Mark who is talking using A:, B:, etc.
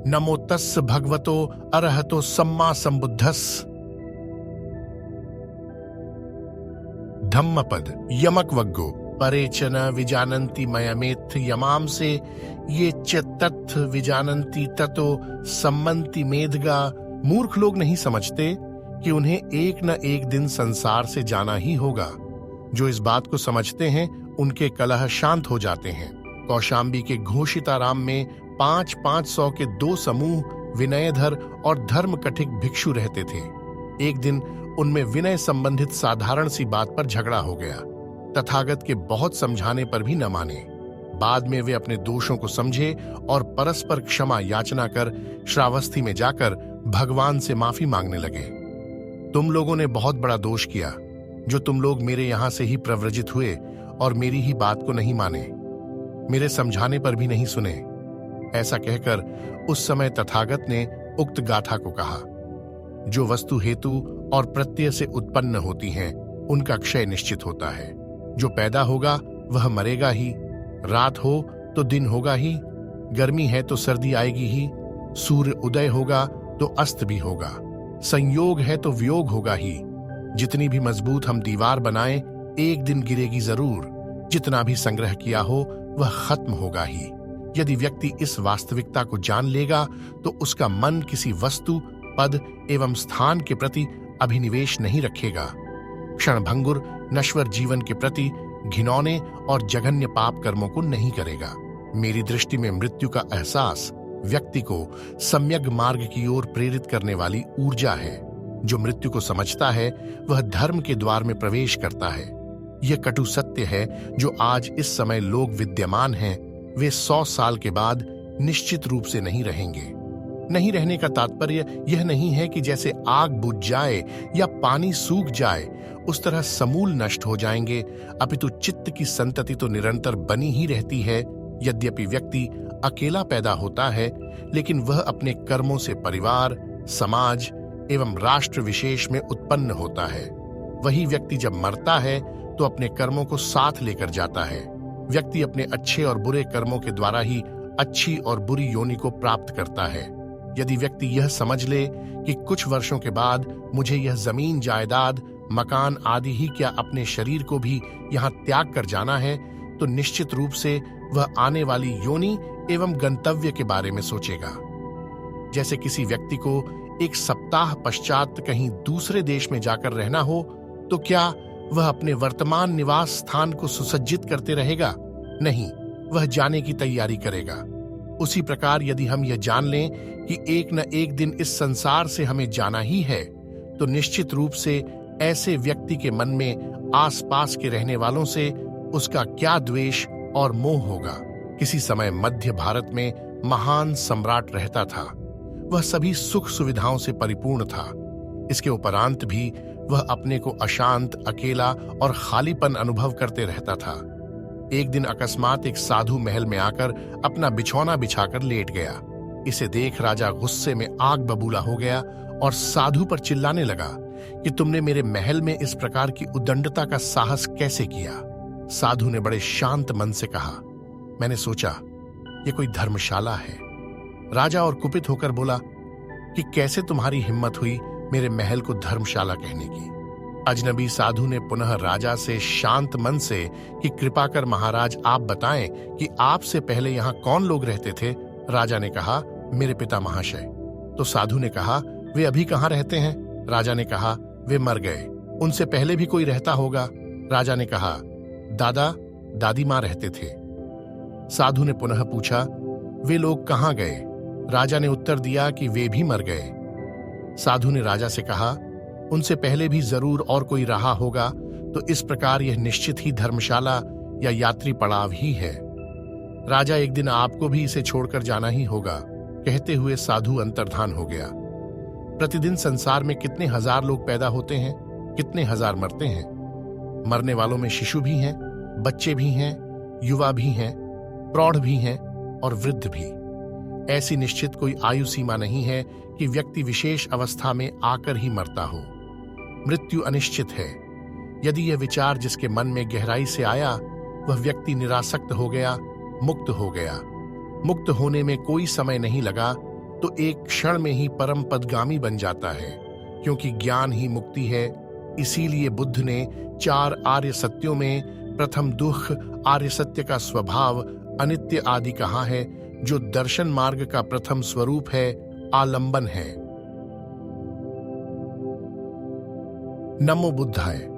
A: नमो तस् भगवतो अरहतो सम्मा संबुद्धस्। धम्मपद यमकवग्गो परेचन विजानन्ति मयमेत्थ यमाम से ये च तत्थ विजानन्ति ततो सम्मन्ति मेधगा। मूर्ख लोग नहीं समझते कि उन्हें एक न एक दिन संसार से जाना ही होगा। जो इस बात को समझते हैं उनके कलह शांत हो जाते हैं। कौशाम्बी के घोषिताराम में 500 के 2 समूह विनयधर और धर्म कठिक भिक्षु रहते थे। एक दिन उनमें विनय संबंधित साधारण सी बात पर झगड़ा हो गया। तथागत के बहुत समझाने पर भी न माने। बाद में वे अपने दोषों को समझे और परस्पर क्षमा याचना कर श्रावस्ती में जाकर भगवान से माफी मांगने लगे। तुम लोगों ने बहुत बड़ा दोष किया, जो तुम लोग मेरे यहां से ही प्रव्रजित हुए और मेरी ही बात को नहीं माने, मेरे समझाने पर भी नहीं सुने। ऐसा कहकर उस समय तथागत ने उक्त गाथा को कहा। जो वस्तु हेतु और प्रत्यय से उत्पन्न होती हैं, उनका क्षय निश्चित होता है। जो पैदा होगा वह मरेगा ही। रात हो तो दिन होगा ही, गर्मी है तो सर्दी आएगी ही, सूर्य उदय होगा तो अस्त भी होगा, संयोग है तो वियोग होगा ही। जितनी भी मजबूत हम दीवार बनाएं, एक दिन गिरेगी जरूर। जितना भी संग्रह किया हो वह खत्म होगा ही। यदि व्यक्ति इस वास्तविकता को जान लेगा तो उसका मन किसी वस्तु, पद एवं स्थान के प्रति अभिनिवेश नहीं रखेगा। क्षणभंगुर नश्वर जीवन के प्रति घिनौने और जघन्य पाप कर्मों को नहीं करेगा। मेरी दृष्टि में मृत्यु का एहसास व्यक्ति को सम्यक मार्ग की ओर प्रेरित करने वाली ऊर्जा है। जो मृत्यु को समझता है वह धर्म के द्वार में प्रवेश करता है। यह कटु सत्य है जो आज इस समय लोग विद्यमान हैं, वे 100 साल के बाद निश्चित रूप से नहीं रहेंगे। नहीं रहने का तात्पर्य यह नहीं है कि जैसे आग बुझ जाए या पानी सूख जाए उस तरह समूल नष्ट हो जाएंगे, अपितु चित्त की संतति तो निरंतर बनी ही रहती है। यद्यपि व्यक्ति अकेला पैदा होता है, लेकिन वह अपने कर्मों से परिवार, समाज एवं राष्ट्र विशेष में उत्पन्न होता है। वही व्यक्ति जब मरता है तो अपने कर्मों को साथ लेकर जाता है। व्यक्ति अपने अच्छे और बुरे कर्मों के द्वारा ही अच्छी और बुरी योनि को प्राप्त करता है। यदि व्यक्ति यह समझ ले कि कुछ वर्षों के बाद मुझे यह जमीन, जायदाद, मकान आदि ही क्या अपने शरीर को भी यहाँ त्याग कर जाना है, तो निश्चित रूप से वह आने वाली योनि एवं गंतव्य के बारे में सोचेगा। जैसे किसी व्यक्ति को एक सप्ताह पश्चात कहीं दूसरे देश में जाकर रहना हो, तो क्या वह अपने वर्तमान निवास स्थान को सुसज्जित करते रहेगा? नहीं, वह जाने की तैयारी करेगा। उसी प्रकार यदि हम यह जान लें कि एक न एक दिन इस संसार से हमें जाना ही है, तो निश्चित रूप से ऐसे व्यक्ति के मन में आसपास के रहने वालों से उसका क्या द्वेष और मोह होगा। किसी समय मध्य भारत में महान सम्राट रहता था। वह सभी सुख सुविधाओं से परिपूर्ण था। इसके उपरांत भी वह अपने को अशांत, अकेला और खालीपन अनुभव करते रहता था। एक दिन अकस्मात एक साधु महल में आकर अपना बिछौना बिछाकर लेट गया। इसे देख राजा गुस्से में आग बबूला हो गया और साधु पर चिल्लाने लगा कि तुमने मेरे महल में इस प्रकार की उद्दंडता का साहस कैसे किया? साधु ने बड़े शांत मन से कहा, मैंने सोचा ये कोई धर्मशाला है। राजा और कुपित होकर बोला कि कैसे तुम्हारी हिम्मत हुई मेरे महल को धर्मशाला कहने की? अजनबी साधु ने पुनः राजा से शांत मन से कि कृपा कर महाराज आप बताएं कि आपसे पहले यहाँ कौन लोग रहते थे? राजा ने कहा, मेरे पिता महाशय। तो साधु ने कहा, वे अभी कहाँ रहते हैं? राजा ने कहा, वे मर गए। उनसे पहले भी कोई रहता होगा? राजा ने कहा, दादा दादी माँ रहते थे। साधु ने पुनः पूछा, वे लोग कहाँ गए? राजा ने उत्तर दिया कि वे भी मर गए। साधु ने राजा से कहा, उनसे पहले भी जरूर और कोई रहा होगा, तो इस प्रकार यह निश्चित ही धर्मशाला या यात्री पड़ाव ही है। राजा, एक दिन आपको भी इसे छोड़कर जाना ही होगा। कहते हुए साधु अंतर्धान हो गया। प्रतिदिन संसार में कितने हजार लोग पैदा होते हैं, कितने हजार मरते हैं। मरने वालों में शिशु भी हैं, बच्चे भी हैं, युवा भी हैं, प्रौढ़ भी हैं और वृद्ध भी। ऐसी निश्चित कोई आयु सीमा नहीं है कि व्यक्ति विशेष अवस्था में आकर ही मरता हो। मृत्यु अनिश्चित है। यदि यह विचार जिसके मन में गहराई से आया, वह व्यक्ति निरासक्त हो गया, मुक्त हो गया। मुक्त होने में कोई समय नहीं लगा, तो एक क्षण में ही परम पदगामी बन जाता है, क्योंकि ज्ञान ही मुक्ति है। इसीलिए बुद्ध ने 4 आर्य सत्यों में प्रथम दुख, आर्य सत्य का स्वभाव, अनित्य आदि कहा है, जो दर्शन मार्ग का प्रथम स्वरूप है, आलंबन है। नमो बुद्धाय।